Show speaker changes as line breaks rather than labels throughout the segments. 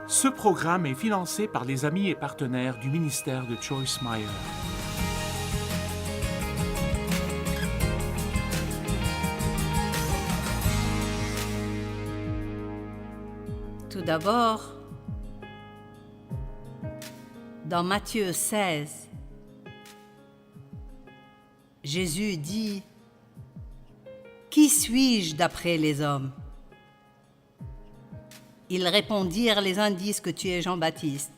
Ce programme est financé par les amis et partenaires du ministère de Joyce Meyer.
Tout d'abord, dans Matthieu 16, Jésus dit « Qui suis-je d'après les hommes ?» Ils répondirent, les uns disent que tu es Jean-Baptiste,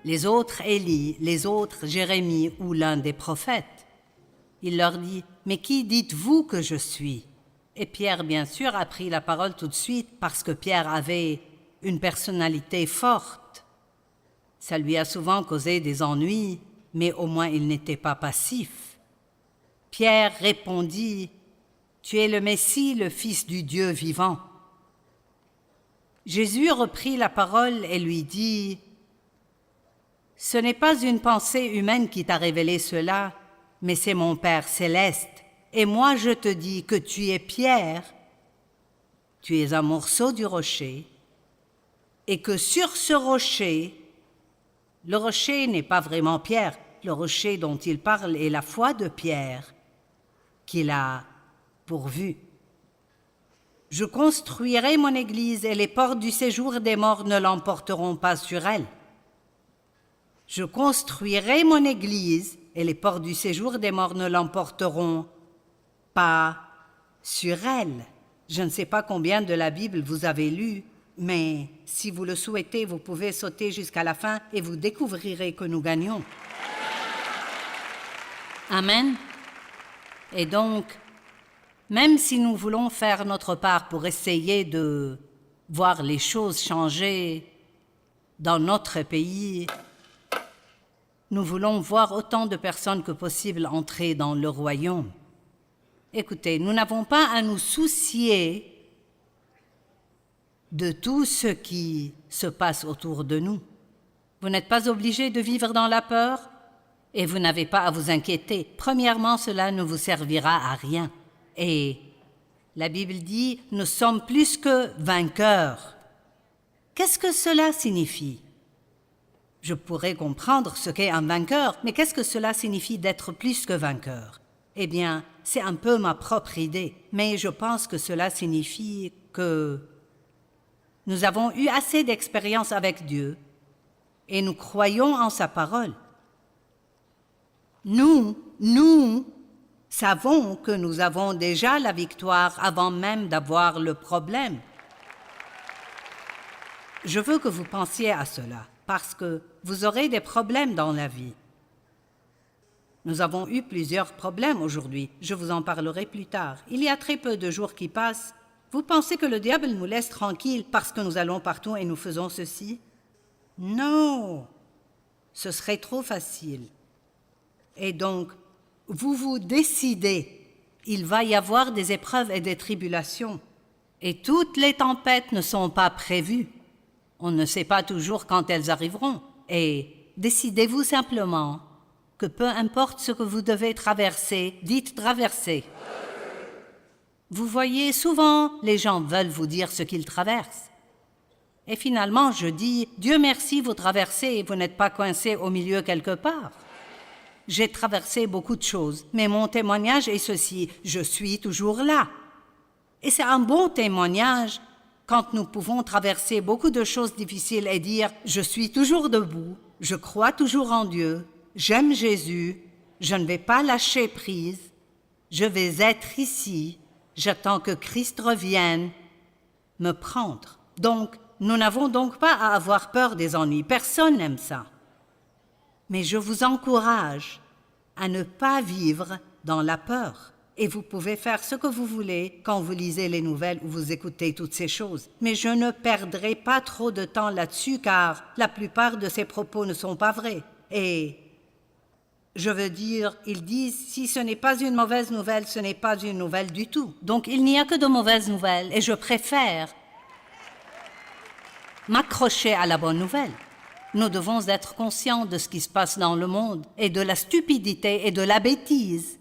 les autres Élie, les autres Jérémie ou l'un des prophètes. Il leur dit, mais qui dites-vous que je suis? Et Pierre, bien sûr, a pris la parole tout de suite parce que Pierre avait une personnalité forte. Ça lui a souvent causé des ennuis, mais au moins il n'était pas passif. Pierre répondit, tu es le Messie, le Fils du Dieu vivant. Jésus reprit la parole et lui dit, « Ce n'est pas une pensée humaine qui t'a révélé cela, mais c'est mon Père céleste. Et moi je te dis que tu es Pierre, tu es un morceau du rocher, et que sur ce rocher, le rocher n'est pas vraiment Pierre, le rocher dont il parle est la foi de Pierre, qu'il a pourvu. Je construirai mon église et les portes du séjour des morts ne l'emporteront pas sur elle. Je construirai mon église et les portes du séjour des morts ne l'emporteront pas sur elle. Je ne sais pas combien de la Bible vous avez lu, mais si vous le souhaitez, vous pouvez sauter jusqu'à la fin et vous découvrirez que nous gagnons. Amen. Et donc, même si nous voulons faire notre part pour essayer de voir les choses changer dans notre pays, nous voulons voir autant de personnes que possible entrer dans le royaume. Écoutez, nous n'avons pas à nous soucier de tout ce qui se passe autour de nous. Vous n'êtes pas obligés de vivre dans la peur et vous n'avez pas à vous inquiéter. Premièrement, cela ne vous servira à rien. Et la Bible dit, nous sommes plus que vainqueurs. Qu'est-ce que cela signifie? Je pourrais comprendre ce qu'est un vainqueur, mais qu'est-ce que cela signifie d'être plus que vainqueur? Eh bien, c'est un peu ma propre idée, mais je pense que cela signifie que nous avons eu assez d'expérience avec Dieu et nous croyons en sa parole. Nous savons que nous avons déjà la victoire avant même d'avoir le problème. Je veux que vous pensiez à cela, parce que vous aurez des problèmes dans la vie. Nous avons eu plusieurs problèmes aujourd'hui, je vous en parlerai plus tard. Il y a très peu de jours qui passent. Vous pensez que le diable nous laisse tranquilles parce que nous allons partout et nous faisons ceci? Non, ce serait trop facile. Et donc, vous vous décidez, il va y avoir des épreuves et des tribulations. Et toutes les tempêtes ne sont pas prévues. On ne sait pas toujours quand elles arriveront. Et décidez-vous simplement que peu importe ce que vous devez traverser, dites traverser. Vous voyez, souvent, les gens veulent vous dire ce qu'ils traversent. Et finalement, je dis, Dieu merci, vous traversez et vous n'êtes pas coincé au milieu quelque part. J'ai traversé beaucoup de choses, mais mon témoignage est ceci, je suis toujours là. Et c'est un bon témoignage quand nous pouvons traverser beaucoup de choses difficiles et dire, je suis toujours debout, je crois toujours en Dieu, j'aime Jésus, je ne vais pas lâcher prise, je vais être ici, j'attends que Christ revienne me prendre. Donc, nous n'avons donc pas à avoir peur des ennuis, personne n'aime ça. Mais je vous encourage à ne pas vivre dans la peur. Et vous pouvez faire ce que vous voulez quand vous lisez les nouvelles ou vous écoutez toutes ces choses. Mais je ne perdrai pas trop de temps là-dessus car la plupart de ces propos ne sont pas vrais. Et je veux dire, ils disent, si ce n'est pas une mauvaise nouvelle, ce n'est pas une nouvelle du tout. Donc il n'y a que de mauvaises nouvelles et je préfère m'accrocher à la bonne nouvelle. Nous devons être conscients de ce qui se passe dans le monde et de la stupidité et de la bêtise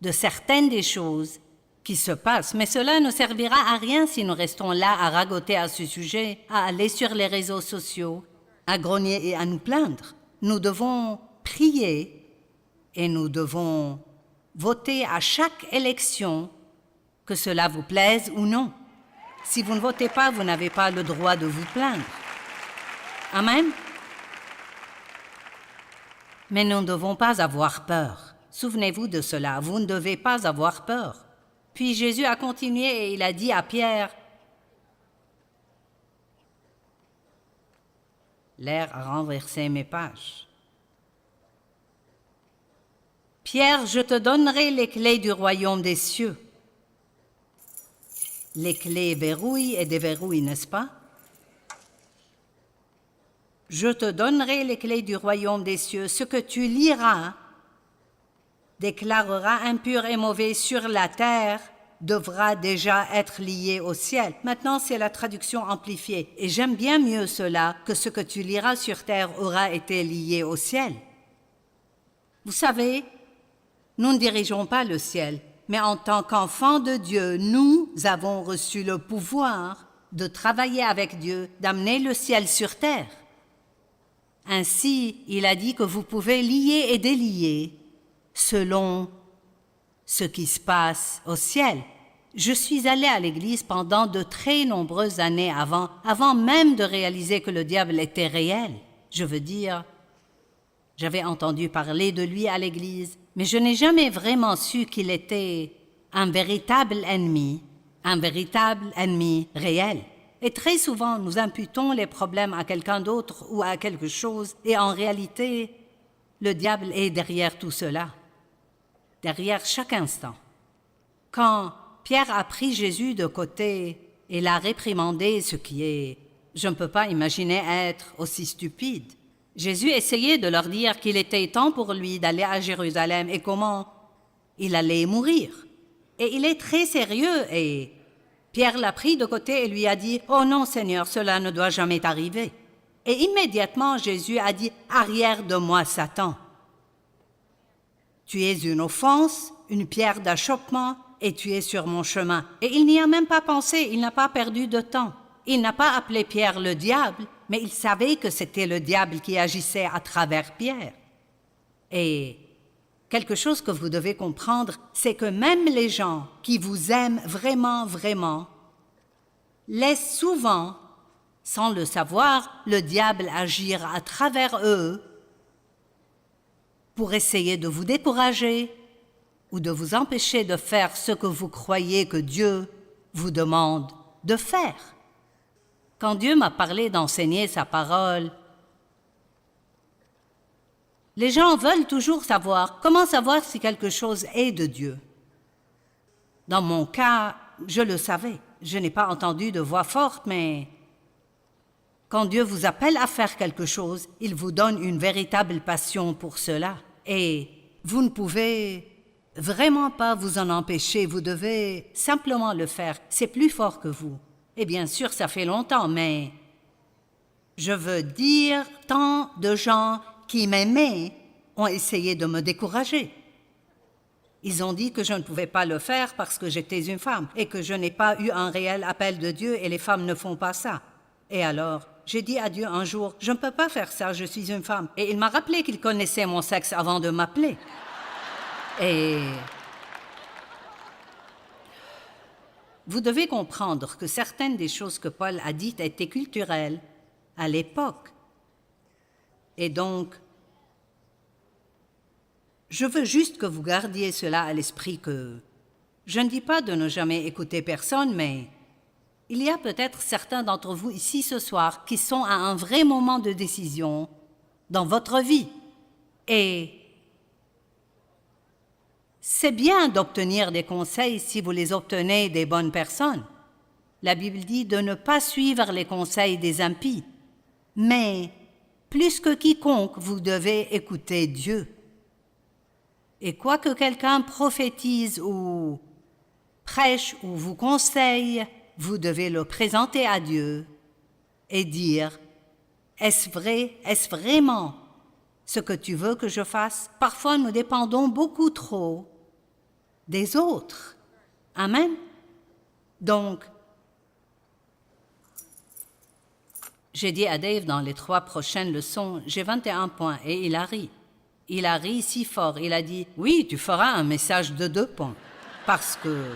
de certaines des choses qui se passe, mais cela ne servira à rien si nous restons là à ragoter à ce sujet, à aller sur les réseaux sociaux, à grogner et à nous plaindre. Nous devons prier et nous devons voter à chaque élection, que cela vous plaise ou non. Si vous ne votez pas, vous n'avez pas le droit de vous plaindre. Amen. Mais nous ne devons pas avoir peur. Souvenez-vous de cela, vous ne devez pas avoir peur. Puis Jésus a continué et il a dit à Pierre, l'air a renversé mes pages. Pierre, je te donnerai les clés du royaume des cieux. Les clés verrouillent et déverrouillent, n'est-ce pas? Je te donnerai les clés du royaume des cieux. Ce que tu liras déclarera impur et mauvais sur la terre, devra déjà être lié au ciel. Maintenant, c'est la traduction amplifiée. Et j'aime bien mieux cela que ce que tu liras sur terre aura été lié au ciel. Vous savez, nous ne dirigeons pas le ciel, mais en tant qu'enfants de Dieu, nous avons reçu le pouvoir de travailler avec Dieu, d'amener le ciel sur terre. Ainsi, il a dit que vous pouvez lier et délier selon ce qui se passe au ciel. Je suis allée à l'église pendant de très nombreuses années avant même de réaliser que le diable était réel. Je veux dire, j'avais entendu parler de lui à l'église, mais je n'ai jamais vraiment su qu'il était un véritable ennemi réel. Et très souvent, nous imputons les problèmes à quelqu'un d'autre ou à quelque chose, et en réalité, le diable est derrière tout cela, derrière chaque instant. Quand Pierre a pris Jésus de côté et l'a réprimandé, ce qui est, je ne peux pas imaginer être aussi stupide. Jésus essayait de leur dire qu'il était temps pour lui d'aller à Jérusalem et comment il allait mourir. Et il est très sérieux et Pierre l'a pris de côté et lui a dit « Oh non, Seigneur, cela ne doit jamais t'arriver. » Et immédiatement, Jésus a dit « Arrière de moi, Satan. Tu es une offense, une pierre d'achoppement, et tu es sur mon chemin. » Et il n'y a même pas pensé, il n'a pas perdu de temps. Il n'a pas appelé Pierre le diable, mais il savait que c'était le diable qui agissait à travers Pierre. Et quelque chose que vous devez comprendre, c'est que même les gens qui vous aiment vraiment, vraiment, laissent souvent, sans le savoir, le diable agir à travers eux pour essayer de vous décourager ou de vous empêcher de faire ce que vous croyez que Dieu vous demande de faire. Quand Dieu m'a parlé d'enseigner sa parole, les gens veulent toujours savoir comment savoir si quelque chose est de Dieu. Dans mon cas, je le savais. Je n'ai pas entendu de voix forte, mais quand Dieu vous appelle à faire quelque chose, il vous donne une véritable passion pour cela. Et vous ne pouvez vraiment pas vous en empêcher, vous devez simplement le faire. C'est plus fort que vous. Et bien sûr, ça fait longtemps, mais je veux dire, tant de gens qui m'aimaient ont essayé de me décourager. Ils ont dit que je ne pouvais pas le faire parce que j'étais une femme et que je n'ai pas eu un réel appel de Dieu et les femmes ne font pas ça. Et alors, j'ai dit à Dieu un jour, je ne peux pas faire ça, je suis une femme. Et il m'a rappelé qu'il connaissait mon sexe avant de m'appeler. Et vous devez comprendre que certaines des choses que Paul a dites étaient culturelles à l'époque. Et donc, je veux juste que vous gardiez cela à l'esprit que je ne dis pas de ne jamais écouter personne, mais il y a peut-être certains d'entre vous ici ce soir qui sont à un vrai moment de décision dans votre vie. Et c'est bien d'obtenir des conseils si vous les obtenez des bonnes personnes. La Bible dit de ne pas suivre les conseils des impies. Mais plus que quiconque, vous devez écouter Dieu. Et quoi que quelqu'un prophétise ou prêche ou vous conseille, vous devez le présenter à Dieu et dire « Est-ce vrai? Est-ce vraiment ce que tu veux que je fasse ?» Parfois, nous dépendons beaucoup trop des autres Amen. Donc, j'ai dit à Dave dans les 3 prochaines leçons, j'ai 21 points et il a ri. Il a ri si fort, il a dit « Oui, tu feras un message de 2 points. » Parce que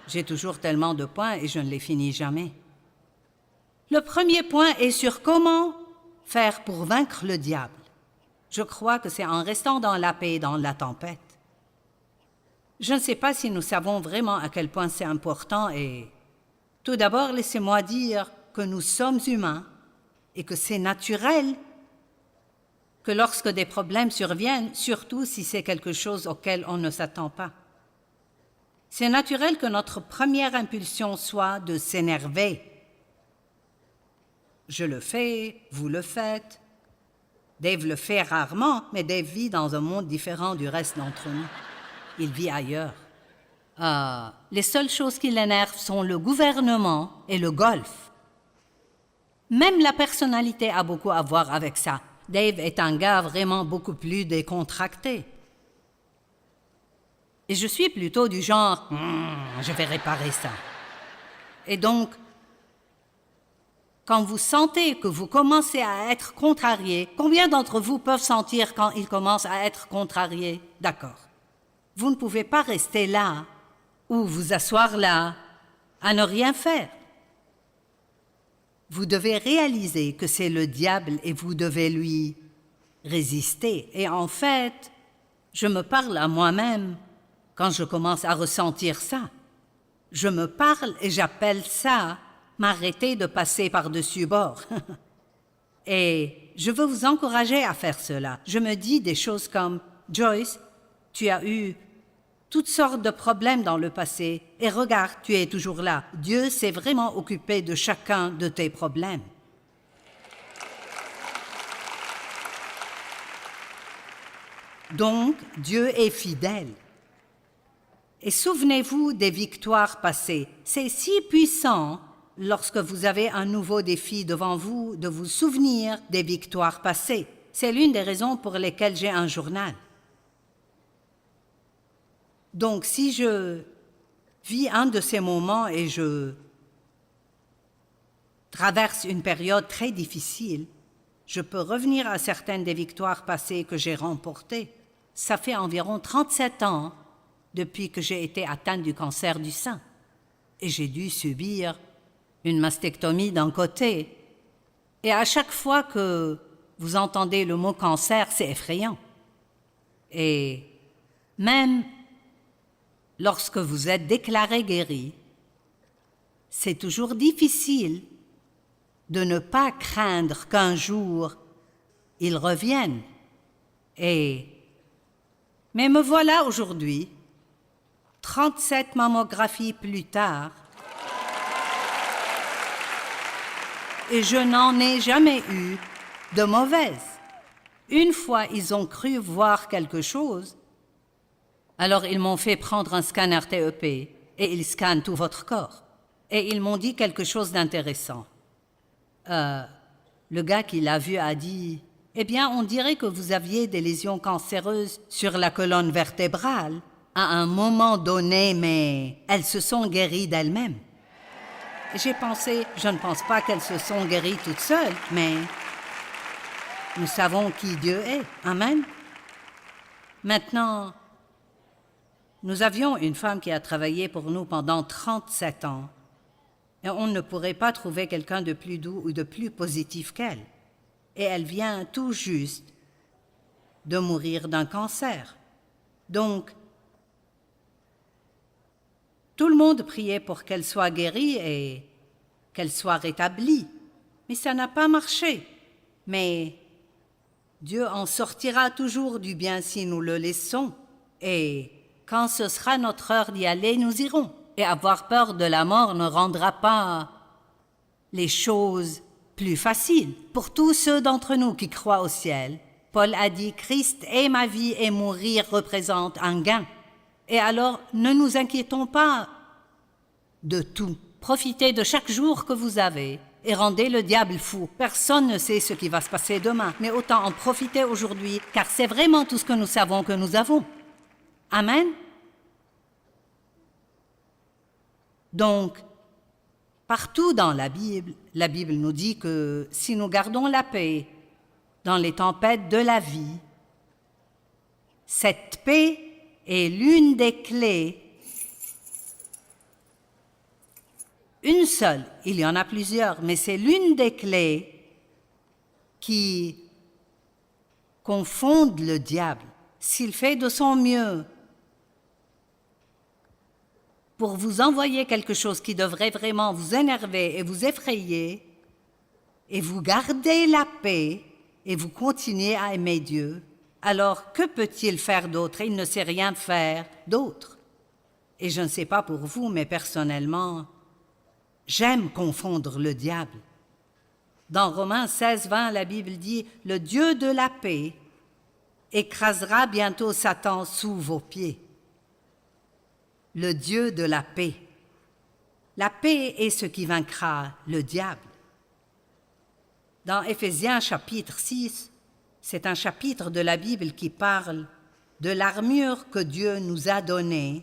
j'ai toujours tellement de points et je ne les finis jamais. Le premier point est sur comment faire pour vaincre le diable. Je crois que c'est en restant dans la paix et dans la tempête. Je ne sais pas si nous savons vraiment à quel point c'est important et tout d'abord, laissez-moi dire que nous sommes humains et que c'est naturel que lorsque des problèmes surviennent, surtout si c'est quelque chose auquel on ne s'attend pas, c'est naturel que notre première impulsion soit de s'énerver. Je le fais, vous le faites. Dave le fait rarement, mais Dave vit dans un monde différent du reste d'entre nous. Il vit ailleurs. Les seules choses qui l'énervent sont le gouvernement et le golf. Même la personnalité a beaucoup à voir avec ça. Dave est un gars vraiment beaucoup plus décontracté. Et je suis plutôt du genre « je vais réparer ça ». Et donc, quand vous sentez que vous commencez à être contrarié, combien d'entre vous peuvent sentir quand ils commencent à être contrariés? D'accord. Vous ne pouvez pas rester là ou vous asseoir là à ne rien faire. Vous devez réaliser que c'est le diable et vous devez lui résister. Et en fait, je me parle à moi-même quand je commence à ressentir ça. Je me parle et j'appelle ça m'arrêter de passer par-dessus bord. Et je veux vous encourager à faire cela. Je me dis des choses comme « Joyce, tu as eu toutes sortes de problèmes dans le passé et regarde, tu es toujours là. Dieu s'est vraiment occupé de chacun de tes problèmes. » Donc, Dieu est fidèle. Et souvenez-vous des victoires passées. C'est si puissant, lorsque vous avez un nouveau défi devant vous, de vous souvenir des victoires passées. C'est l'une des raisons pour lesquelles j'ai un journal. Donc, si je vis un de ces moments et je traverse une période très difficile, je peux revenir à certaines des victoires passées que j'ai remportées. Ça fait environ 37 ans depuis que j'ai été atteinte du cancer du sein. Et j'ai dû subir une mastectomie d'un côté. Et à chaque fois que vous entendez le mot cancer, c'est effrayant. Et même lorsque vous êtes déclaré guéri, c'est toujours difficile de ne pas craindre qu'un jour il revienne. Mais me voilà aujourd'hui, 37 mammographies plus tard, et je n'en ai jamais eu de mauvaise. Une fois, ils ont cru voir quelque chose, alors ils m'ont fait prendre un scanner TEP et ils scannent tout votre corps. Et ils m'ont dit quelque chose d'intéressant. Le gars qui l'a vu a dit « Eh bien, on dirait que vous aviez des lésions cancéreuses sur la colonne vertébrale à un moment donné, mais elles se sont guéries d'elles-mêmes. » J'ai pensé, je ne pense pas qu'elles se sont guéries toutes seules, mais nous savons qui Dieu est. Amen. Maintenant, nous avions une femme qui a travaillé pour nous pendant 37 ans. Et on ne pourrait pas trouver quelqu'un de plus doux ou de plus positif qu'elle. Et elle vient tout juste de mourir d'un cancer. Donc, tout le monde priait pour qu'elle soit guérie et qu'elle soit rétablie. Mais ça n'a pas marché. Mais Dieu en sortira toujours du bien si nous le laissons. Et quand ce sera notre heure d'y aller, nous irons. Et avoir peur de la mort ne rendra pas les choses plus faciles. Pour tous ceux d'entre nous qui croient au ciel, Paul a dit « Christ est ma vie et mourir représente un gain ». Et alors, ne nous inquiétons pas de tout. Profitez de chaque jour que vous avez et rendez le diable fou. Personne ne sait ce qui va se passer demain, mais autant en profiter aujourd'hui, car c'est vraiment tout ce que nous savons que nous avons. Amen. Donc, partout dans la Bible nous dit que si nous gardons la paix dans les tempêtes de la vie, cette paix est l'une des clés, une seule, il y en a plusieurs, mais c'est l'une des clés qui confondent le diable. S'il fait de son mieux pour vous envoyer quelque chose qui devrait vraiment vous énerver et vous effrayer, et vous gardez la paix et vous continuez à aimer Dieu, alors que peut-il faire d'autre? Il ne sait rien faire d'autre. Et je ne sais pas pour vous, mais personnellement, j'aime confondre le diable. Dans Romains 16:20, la Bible dit « Le Dieu de la paix écrasera bientôt Satan sous vos pieds. » Le Dieu de la paix. La paix est ce qui vaincra le diable. Dans Éphésiens chapitre 6, c'est un chapitre de la Bible qui parle de l'armure que Dieu nous a donnée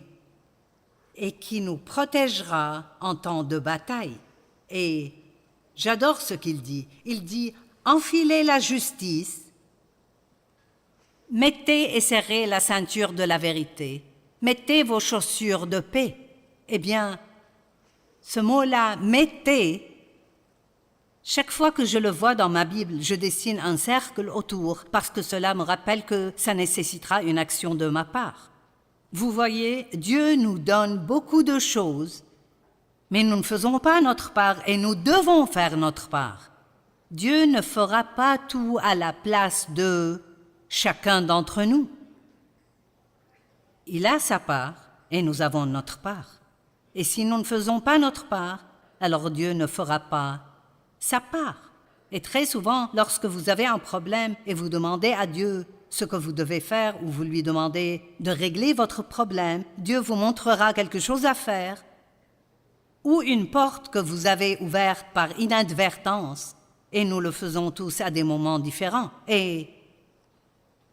et qui nous protégera en temps de bataille. Et j'adore ce qu'il dit. Il dit « Enfilez la justice, mettez et serrez la ceinture de la vérité, mettez vos chaussures de paix. » Eh bien, ce mot-là « mettez », chaque fois que je le vois dans ma Bible, je dessine un cercle autour parce que cela me rappelle que ça nécessitera une action de ma part. Vous voyez, Dieu nous donne beaucoup de choses, mais nous ne faisons pas notre part et nous devons faire notre part. Dieu ne fera pas tout à la place de chacun d'entre nous. Il a sa part et nous avons notre part. Et si nous ne faisons pas notre part, alors Dieu ne fera pas sa part. Et très souvent, lorsque vous avez un problème et vous demandez à Dieu ce que vous devez faire ou vous lui demandez de régler votre problème, Dieu vous montrera quelque chose à faire ou une porte que vous avez ouverte par inadvertance. Et nous le faisons tous à des moments différents. Et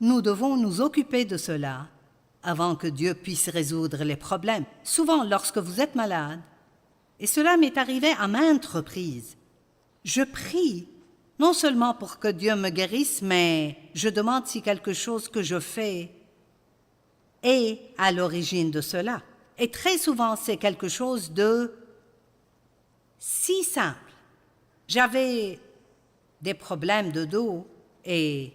nous devons nous occuper de cela avant que Dieu puisse résoudre les problèmes. Souvent, lorsque vous êtes malade, et cela m'est arrivé à maintes reprises, je prie, non seulement pour que Dieu me guérisse, mais je demande si quelque chose que je fais est à l'origine de cela. Et très souvent, c'est quelque chose de si simple. J'avais des problèmes de dos et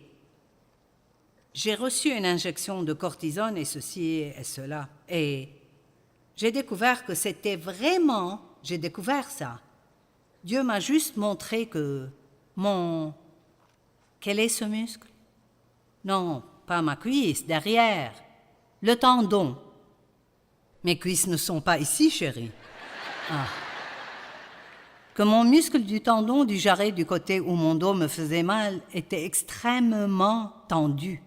j'ai reçu une injection de cortisone et ceci et cela. Et j'ai découvert que c'était vraiment, j'ai découvert ça. Dieu m'a juste montré que quel est ce muscle? Non, pas ma cuisse, derrière. Le tendon. Mes cuisses ne sont pas ici, chérie. Ah. Que mon muscle du tendon du jarret du côté où mon dos me faisait mal était extrêmement tendu.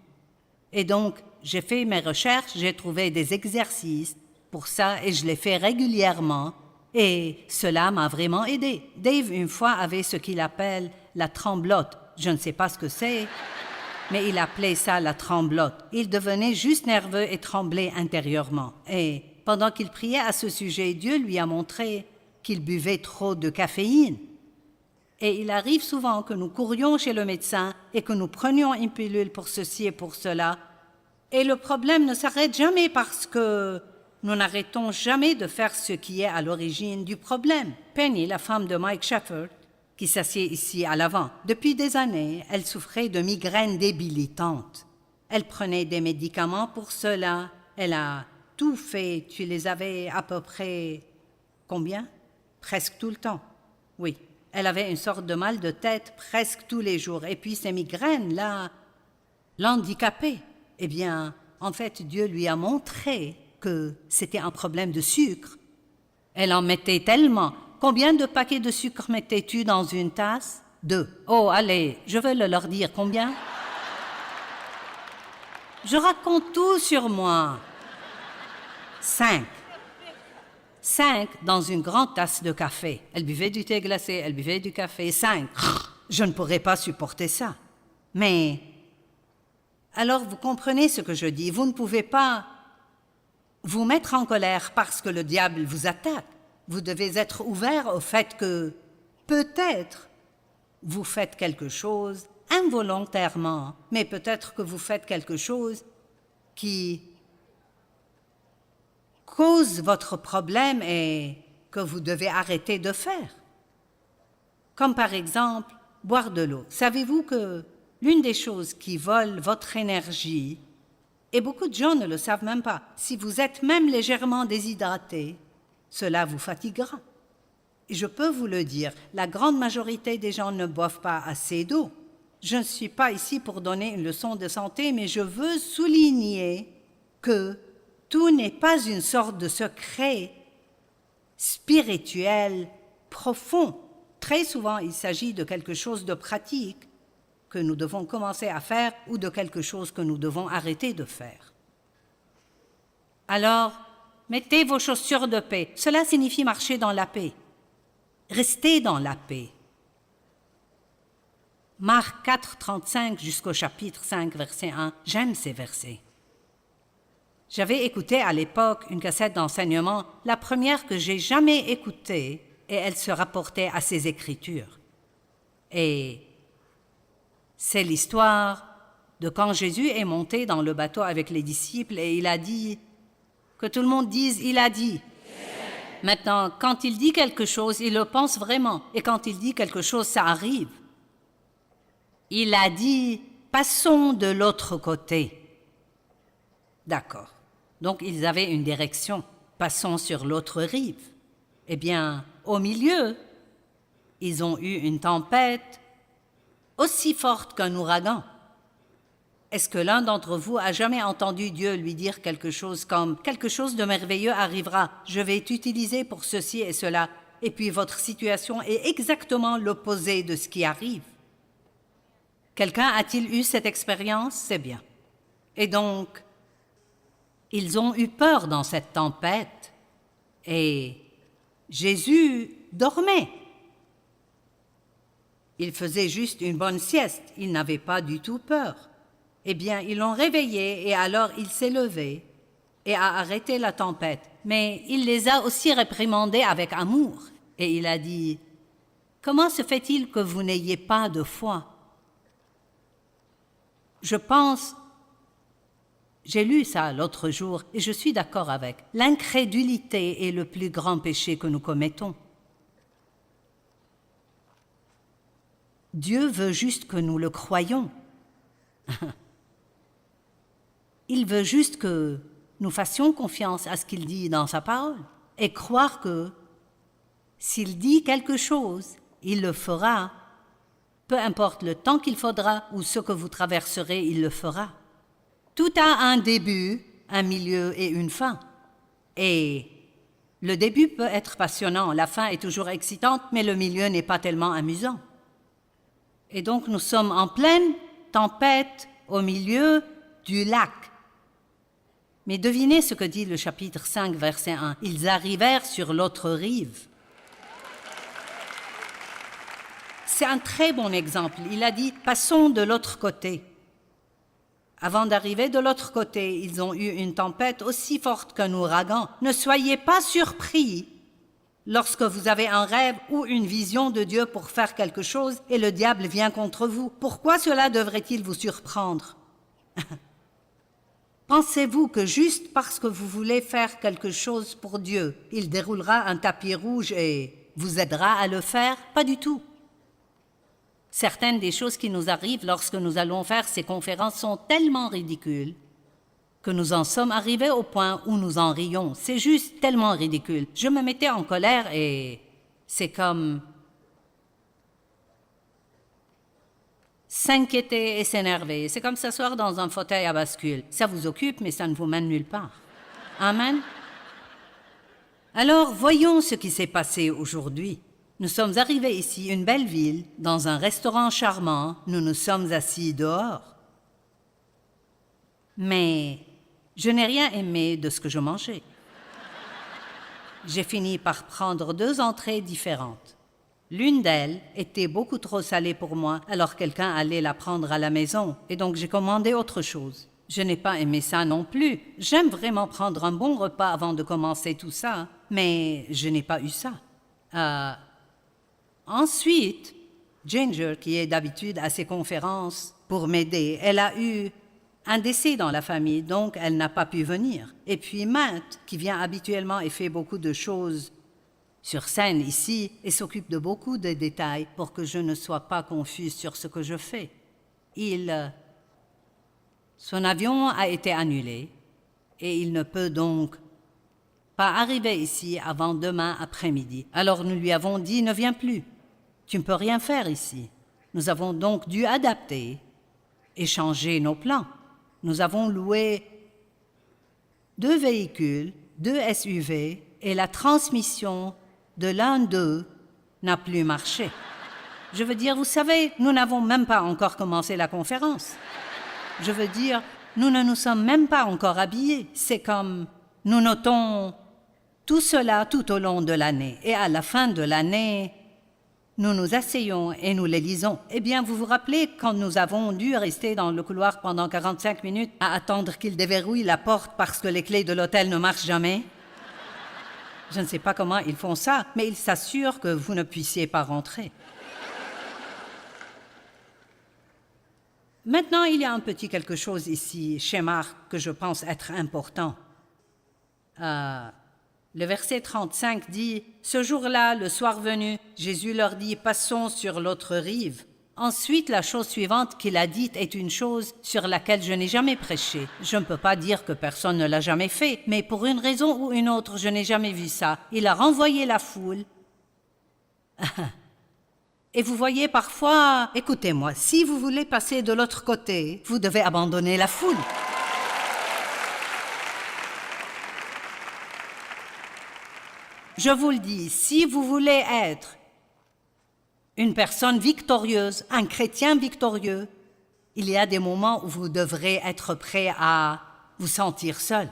Et donc, j'ai fait mes recherches, j'ai trouvé des exercices pour ça et je les fais régulièrement. Et cela m'a vraiment aidé. Dave, une fois, avait ce qu'il appelle la tremblote. Je ne sais pas ce que c'est, mais il appelait ça la tremblote. Il devenait juste nerveux et tremblait intérieurement. Et pendant qu'il priait à ce sujet, Dieu lui a montré qu'il buvait trop de caféine. Et il arrive souvent que nous courions chez le médecin et que nous prenions une pilule pour ceci et pour cela. Et le problème ne s'arrête jamais parce que nous n'arrêtons jamais de faire ce qui est à l'origine du problème. Penny, la femme de Mike Shepherd, qui s'assied ici à l'avant, depuis des années, elle souffrait de migraines débilitantes. Elle prenait des médicaments pour cela. Elle a tout fait. Tu les avais à peu près combien? Presque tout le temps. Oui. Elle avait une sorte de mal de tête presque tous les jours. Et puis ces migraines-là l'handicapaient. Eh bien, en fait, Dieu lui a montré que c'était un problème de sucre. Elle en mettait tellement. Combien de paquets de sucre mettais-tu dans une tasse? 2. Oh, allez, je veux leur dire combien. Je raconte tout sur moi. 5. 5 dans une grande tasse de café. Elle buvait du thé glacé, elle buvait du café. 5. Je ne pourrais pas supporter ça. Mais, alors vous comprenez ce que je dis. Vous ne pouvez pas vous mettre en colère parce que le diable vous attaque. Vous devez être ouvert au fait que, peut-être, vous faites quelque chose involontairement, mais peut-être que vous faites quelque chose qui cause votre problème et que vous devez arrêter de faire. Comme par exemple, boire de l'eau. Savez-vous que l'une des choses qui vole votre énergie, et beaucoup de gens ne le savent même pas, si vous êtes même légèrement déshydraté, cela vous fatiguera. Et je peux vous le dire, la grande majorité des gens ne boivent pas assez d'eau. Je ne suis pas ici pour donner une leçon de santé, mais je veux souligner que tout n'est pas une sorte de secret spirituel profond. Très souvent, il s'agit de quelque chose de pratique que nous devons commencer à faire ou de quelque chose que nous devons arrêter de faire. Alors, mettez vos chaussures de paix. Cela signifie marcher dans la paix. Restez dans la paix. Marc 4, 35 jusqu'au chapitre 5, verset 1. J'aime ces versets. J'avais écouté à l'époque une cassette d'enseignement, la première que j'ai jamais écoutée, et elle se rapportait à ces Écritures. Et c'est l'histoire de quand Jésus est monté dans le bateau avec les disciples et il a dit, que tout le monde dise « il a dit ». Maintenant, quand il dit quelque chose, il le pense vraiment. Et quand il dit quelque chose, ça arrive. Il a dit « passons de l'autre côté ». D'accord. Donc, ils avaient une direction. Passons sur l'autre rive. Eh bien, au milieu, ils ont eu une tempête aussi forte qu'un ouragan. Est-ce que l'un d'entre vous a jamais entendu Dieu lui dire quelque chose comme « quelque chose de merveilleux arrivera, je vais t'utiliser pour ceci et cela » et puis votre situation est exactement l'opposé de ce qui arrive? Quelqu'un a-t-il eu cette expérience? C'est bien. Et donc, ils ont eu peur dans cette tempête et Jésus dormait. Il faisait juste une bonne sieste, il n'avait pas du tout peur. Eh bien, ils l'ont réveillé et alors il s'est levé et a arrêté la tempête. Mais il les a aussi réprimandés avec amour. Et il a dit, « Comment se fait-il que vous n'ayez pas de foi ?» Je pense, j'ai lu ça l'autre jour et je suis d'accord avec. L'incrédulité est le plus grand péché que nous commettons. Dieu veut juste que nous le croyions. Il veut juste que nous fassions confiance à ce qu'il dit dans sa parole et croire que s'il dit quelque chose, il le fera. Peu importe le temps qu'il faudra ou ce que vous traverserez, il le fera. Tout a un début, un milieu et une fin. Et le début peut être passionnant, la fin est toujours excitante, mais le milieu n'est pas tellement amusant. Et donc nous sommes en pleine tempête au milieu du lac. Mais devinez ce que dit le chapitre 5, verset 1. Ils arrivèrent sur l'autre rive. C'est un très bon exemple. Il a dit, passons de l'autre côté. Avant d'arriver de l'autre côté, ils ont eu une tempête aussi forte qu'un ouragan. Ne soyez pas surpris lorsque vous avez un rêve ou une vision de Dieu pour faire quelque chose et le diable vient contre vous. Pourquoi cela devrait-il vous surprendre? Pensez-vous que juste parce que vous voulez faire quelque chose pour Dieu, il déroulera un tapis rouge et vous aidera à le faire? Pas du tout. Certaines des choses qui nous arrivent lorsque nous allons faire ces conférences sont tellement ridicules que nous en sommes arrivés au point où nous en rions. C'est juste tellement ridicule. Je me mettais en colère et c'est comme s'inquiéter et s'énerver. C'est comme s'asseoir dans un fauteuil à bascule. Ça vous occupe, mais ça ne vous mène nulle part. Amen. Alors, voyons ce qui s'est passé aujourd'hui. Nous sommes arrivés ici, une belle ville, dans un restaurant charmant. Nous nous sommes assis dehors. Mais je n'ai rien aimé de ce que je mangeais. J'ai fini par prendre 2 entrées différentes. L'une d'elles était beaucoup trop salée pour moi, alors quelqu'un allait la prendre à la maison, et donc j'ai commandé autre chose. Je n'ai pas aimé ça non plus. J'aime vraiment prendre un bon repas avant de commencer tout ça. mais je n'ai pas eu ça. Ensuite, Ginger, qui est d'habitude à ces conférences pour m'aider, elle a eu un décès dans la famille, donc elle n'a pas pu venir. Et puis Matt, qui vient habituellement et fait beaucoup de choses sur scène ici et s'occupe de beaucoup de détails pour que je ne sois pas confuse sur ce que je fais. Son avion a été annulé et il ne peut donc pas arriver ici avant demain après-midi. Alors nous lui avons dit « Ne viens plus, tu ne peux rien faire ici ». Nous avons donc dû adapter et changer nos plans. Nous avons loué 2 véhicules, 2 SUV et la transmission de l'un d'eux n'a plus marché. Je veux dire, vous savez, nous n'avons même pas encore commencé la conférence. Je veux dire, nous ne nous sommes même pas encore habillés. C'est comme nous notons tout cela tout au long de l'année. Et à la fin de l'année, nous nous asseyons et nous les lisons. Eh bien, vous vous rappelez quand nous avons dû rester dans le couloir pendant 45 minutes à attendre qu'ils déverrouillent la porte parce que les clés de l'hôtel ne marchent jamais? Je ne sais pas comment ils font ça, mais ils s'assurent que vous ne puissiez pas rentrer. Maintenant, il y a un petit quelque chose ici, chez Marc, que je pense être important. Le verset 35 dit « Ce jour-là, le soir venu, Jésus leur dit « Passons sur l'autre rive ». Ensuite, la chose suivante qu'il a dite est une chose sur laquelle je n'ai jamais prêché. Je ne peux pas dire que personne ne l'a jamais fait, mais pour une raison ou une autre, je n'ai jamais vu ça. Il a renvoyé la foule. Et vous voyez, parfois, écoutez-moi, si vous voulez passer de l'autre côté, vous devez abandonner la foule. Je vous le dis, si vous voulez être une personne victorieuse, un chrétien victorieux, il y a des moments où vous devrez être prêt à vous sentir seul.